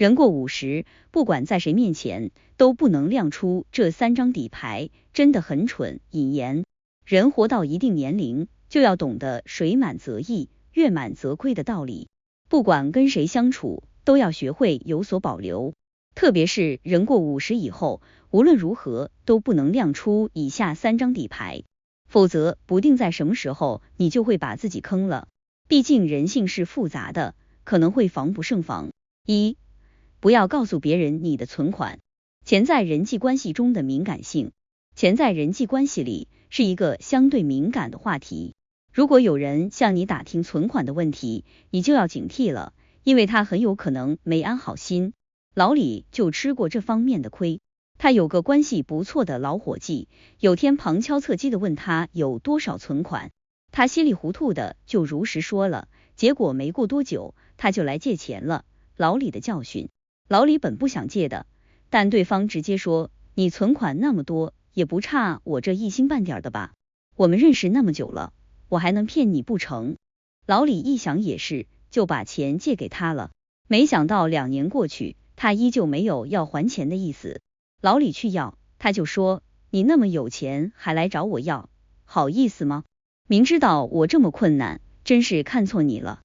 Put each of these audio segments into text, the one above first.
人过50，不管在谁面前，都不能亮出这3张底牌，真的很蠢。引言：人活到一定年龄，就要懂得水满则溢，月满则亏的道理。不管跟谁相处，都要学会有所保留。特别是人过50以后，无论如何都不能亮出以下3张底牌，否则不定在什么时候你就会把自己坑了。毕竟人性是复杂的，可能会防不胜防。1. 不要告诉别人你的存款。钱在人际关系中的敏感性。钱在人际关系里是一个相对敏感的话题。如果有人向你打听存款的问题，你就要警惕了，因为他很有可能没安好心。老李就吃过这方面的亏。他有个关系不错的老伙计，有天旁敲侧击的问他有多少存款，他稀里糊涂的就如实说了，结果没过多久他就来借钱了。老李的教训。老李本不想借的，但对方直接说，你存款那么多，也不差我这一星半点的吧？我们认识那么久了，我还能骗你不成？老李一想也是，就把钱借给他了。没想到2年过去，他依旧没有要还钱的意思。老李去要，他就说，你那么有钱还来找我要，好意思吗？明知道我这么困难，真是看错你了。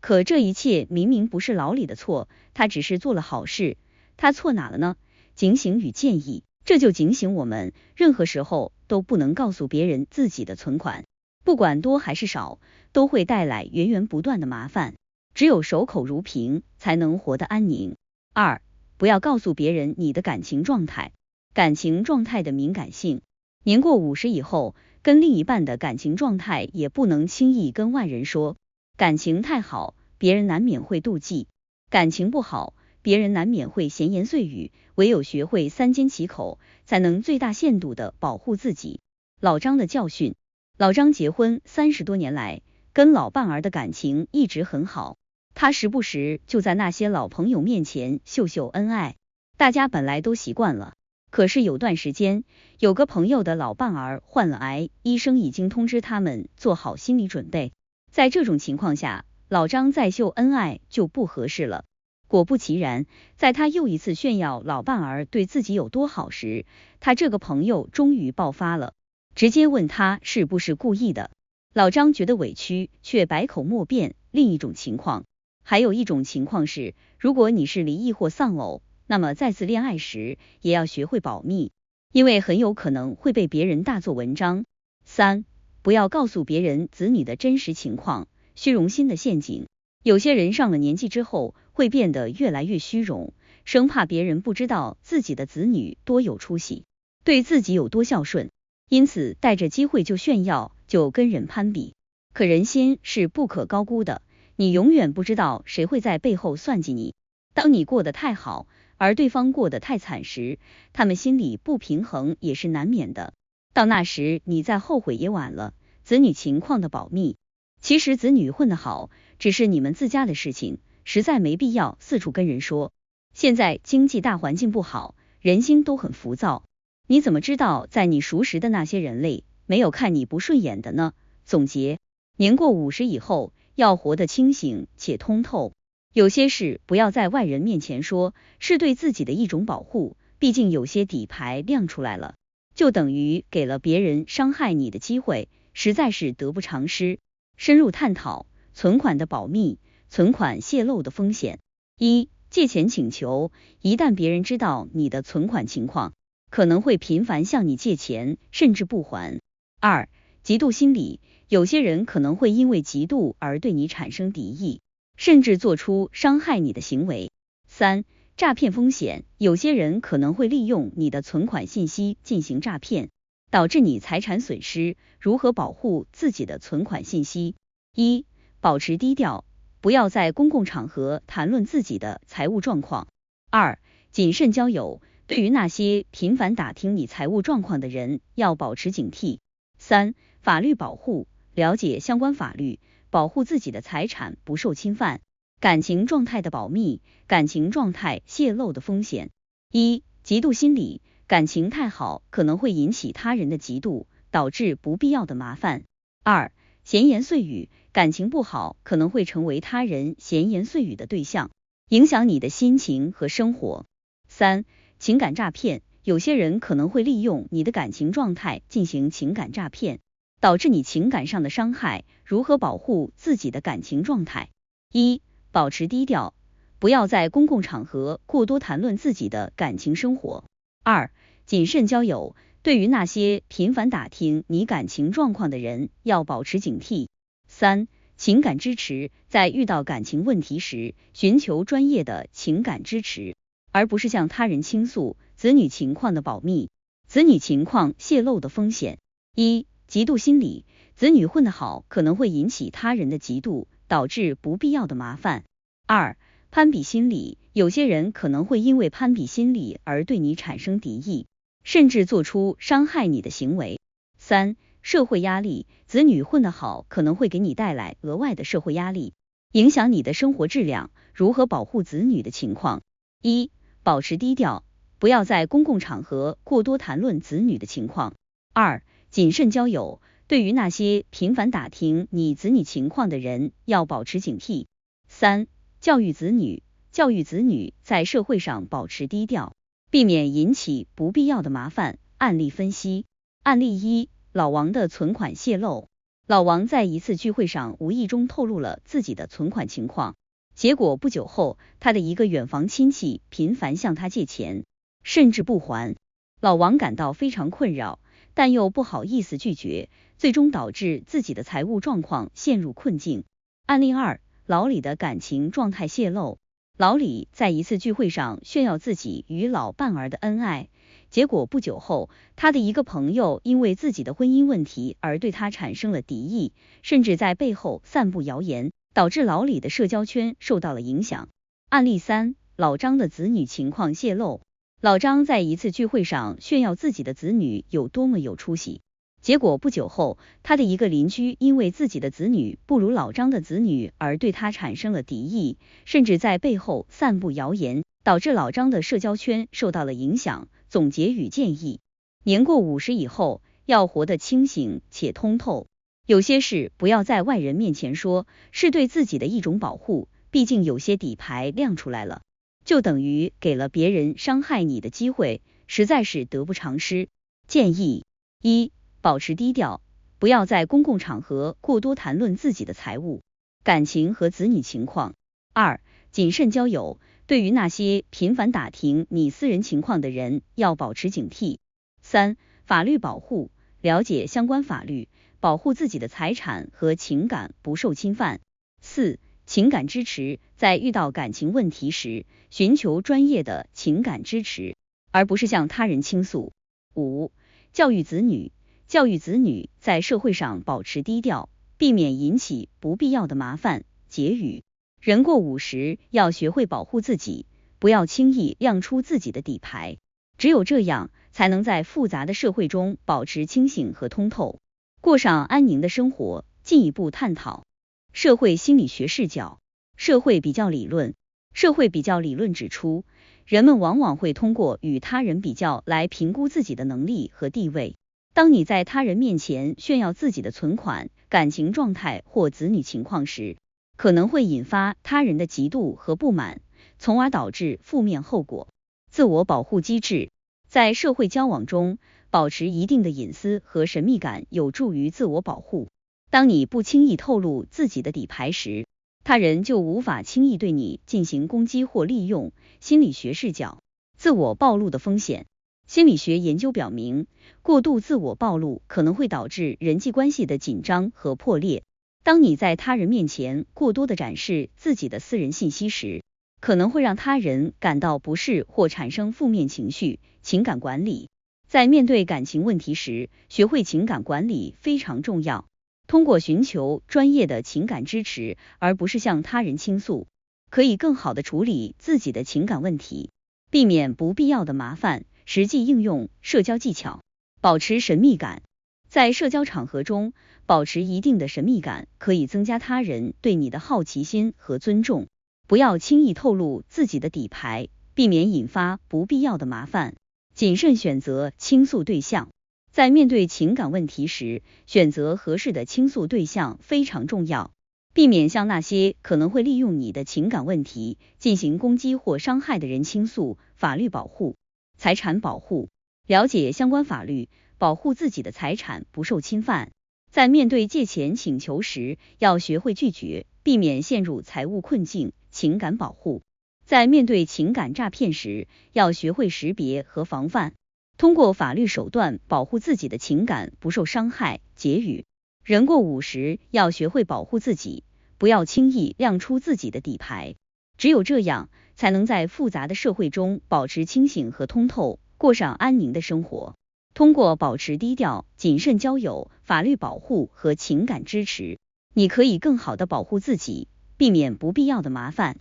可这一切明明不是老李的错，他只是做了好事，他错哪了呢？警醒与建议，这就警醒我们，任何时候都不能告诉别人自己的存款，不管多还是少，都会带来源源不断的麻烦。只有守口如瓶，才能活得安宁。2. 不要告诉别人你的感情状态。感情状态的敏感性。年过50以后，跟另一半的感情状态也不能轻易跟外人说。感情太好，别人难免会妒忌；感情不好，别人难免会闲言碎语。唯有学会3缄其口，才能最大限度的保护自己。老张的教训。老张结婚30多年来，跟老伴儿的感情一直很好，他时不时就在那些老朋友面前秀秀恩爱，大家本来都习惯了。可是有段时间，有个朋友的老伴儿患了癌，医生已经通知他们做好心理准备。在这种情况下，老张再秀恩爱就不合适了。果不其然，在他又一次炫耀老伴儿对自己有多好时，他这个朋友终于爆发了，直接问他是不是故意的。老张觉得委屈，却百口莫辩。另一种情况，还有一种情况是，如果你是离异或丧偶，那么再次恋爱时也要学会保密，因为很有可能会被别人大做文章。3. 不要告诉别人子女的真实情况。虚荣心的陷阱。有些人上了年纪之后，会变得越来越虚荣，生怕别人不知道自己的子女多有出息，对自己有多孝顺，因此带着机会就炫耀，就跟人攀比。可人心是不可高估的，你永远不知道谁会在背后算计你。当你过得太好，而对方过得太惨时，他们心里不平衡也是难免的。到那时你再后悔也晚了。子女情况的保密。其实子女混得好，只是你们自家的事情，实在没必要四处跟人说。现在经济大环境不好，人心都很浮躁，你怎么知道在你熟识的那些人类，没有看你不顺眼的呢？总结：年过50以后，要活得清醒且通透。有些事不要在外人面前说，是对自己的一种保护，毕竟有些底牌亮出来了，就等于给了别人伤害你的机会，实在是得不偿失。深入探讨存款的保密，存款泄露的风险。1. 借钱请求。一旦别人知道你的存款情况，可能会频繁向你借钱，甚至不还。2. 嫉妒心理。有些人可能会因为嫉妒而对你产生敌意，甚至做出伤害你的行为。3. 诈骗风险。有些人可能会利用你的存款信息进行诈骗，导致你财产损失。如何保护自己的存款信息？1. 保持低调，不要在公共场合谈论自己的财务状况。2. 谨慎交友，对于那些频繁打听你财务状况的人，要保持警惕。3. 法律保护，了解相关法律，保护自己的财产不受侵犯。感情状态的保密，感情状态泄露的风险。1. 嫉妒心理。感情太好，可能会引起他人的嫉妒，导致不必要的麻烦。2. 闲言碎语。感情不好，可能会成为他人闲言碎语的对象。影响你的心情和生活。3、情感诈骗，有些人可能会利用你的感情状态进行情感诈骗，导致你情感上的伤害。如何保护自己的感情状态？1、保持低调，不要在公共场合过多谈论自己的感情生活。2、谨慎交友，对于那些频繁打听你感情状况的人，要保持警惕。3、情感支持，在遇到感情问题时，寻求专业的情感支持，而不是向他人倾诉。子女情况的保密，子女情况泄露的风险。1、嫉妒心理，子女混得好可能会引起他人的嫉妒，导致不必要的麻烦。2、攀比心理，有些人可能会因为攀比心理而对你产生敌意，甚至做出伤害你的行为。3、社会压力，子女混得好可能会给你带来额外的社会压力，影响你的生活质量。如何保护子女的情况？1、保持低调，不要在公共场合过多谈论子女的情况。2、谨慎交友，对于那些频繁打听你子女情况的人，要保持警惕。3、教育子女，教育子女在社会上保持低调，避免引起不必要的麻烦。案例分析。案例1，老王的存款泄露。老王在一次聚会上无意中透露了自己的存款情况，结果不久后，他的一个远房亲戚频繁向他借钱，甚至不还。老王感到非常困扰，但又不好意思拒绝，最终导致自己的财务状况陷入困境。案例2，老李的感情状态泄露。老李在一次聚会上炫耀自己与老伴儿的恩爱，结果不久后，他的一个朋友因为自己的婚姻问题而对他产生了敌意，甚至在背后散布谣言，导致老李的社交圈受到了影响。案例3，老张的子女情况泄露。老张在一次聚会上炫耀自己的子女有多么有出息，结果不久后，他的一个邻居因为自己的子女不如老张的子女而对他产生了敌意，甚至在背后散布谣言，导致老张的社交圈受到了影响。总结与建议：年过50以后，要活得清醒且通透，有些事不要在外人面前说，是对自己的一种保护，毕竟有些底牌亮出来了，就等于给了别人伤害你的机会，实在是得不偿失。建议1，保持低调，不要在公共场合过多谈论自己的财务、感情和子女情况。2、谨慎交友，对于那些频繁打听你私人情况的人，要保持警惕。3、法律保护，了解相关法律，保护自己的财产和情感不受侵犯。4、情感支持，在遇到感情问题时，寻求专业的情感支持，而不是向他人倾诉。5、教育子女，教育子女在社会上保持低调，避免引起不必要的麻烦。结语：人过50，要学会保护自己，不要轻易亮出自己的底牌，只有这样，才能在复杂的社会中保持清醒和通透，过上安宁的生活。进一步探讨社会心理学视角。社会比较理论。社会比较理论指出，人们往往会通过与他人比较来评估自己的能力和地位。当你在他人面前炫耀自己的存款、感情状态或子女情况时，可能会引发他人的嫉妒和不满，从而导致负面后果。自我保护机制，在社会交往中，保持一定的隐私和神秘感有助于自我保护。当你不轻易透露自己的底牌时，他人就无法轻易对你进行攻击或利用。心理学视角，自我暴露的风险。心理学研究表明，过度自我暴露可能会导致人际关系的紧张和破裂。当你在他人面前过多的展示自己的私人信息时，可能会让他人感到不适或产生负面情绪。情感管理，在面对感情问题时，学会情感管理非常重要。通过寻求专业的情感支持，而不是向他人倾诉，可以更好地处理自己的情感问题，避免不必要的麻烦。实际应用社交技巧，保持神秘感。在社交场合中，保持一定的神秘感，可以增加他人对你的好奇心和尊重。不要轻易透露自己的底牌，避免引发不必要的麻烦。谨慎选择倾诉对象。在面对情感问题时，选择合适的倾诉对象非常重要。避免向那些可能会利用你的情感问题进行攻击或伤害的人倾诉。法律保护，财产保护，了解相关法律，保护自己的财产不受侵犯。在面对借钱请求时，要学会拒绝，避免陷入财务困境。情感保护，在面对情感诈骗时，要学会识别和防范，通过法律手段保护自己的情感不受伤害。结语：人过50要学会保护自己，不要轻易亮出自己的底牌，只有这样，才能在复杂的社会中保持清醒和通透，过上安宁的生活。通过保持低调、谨慎交友、法律保护和情感支持，你可以更好的保护自己，避免不必要的麻烦。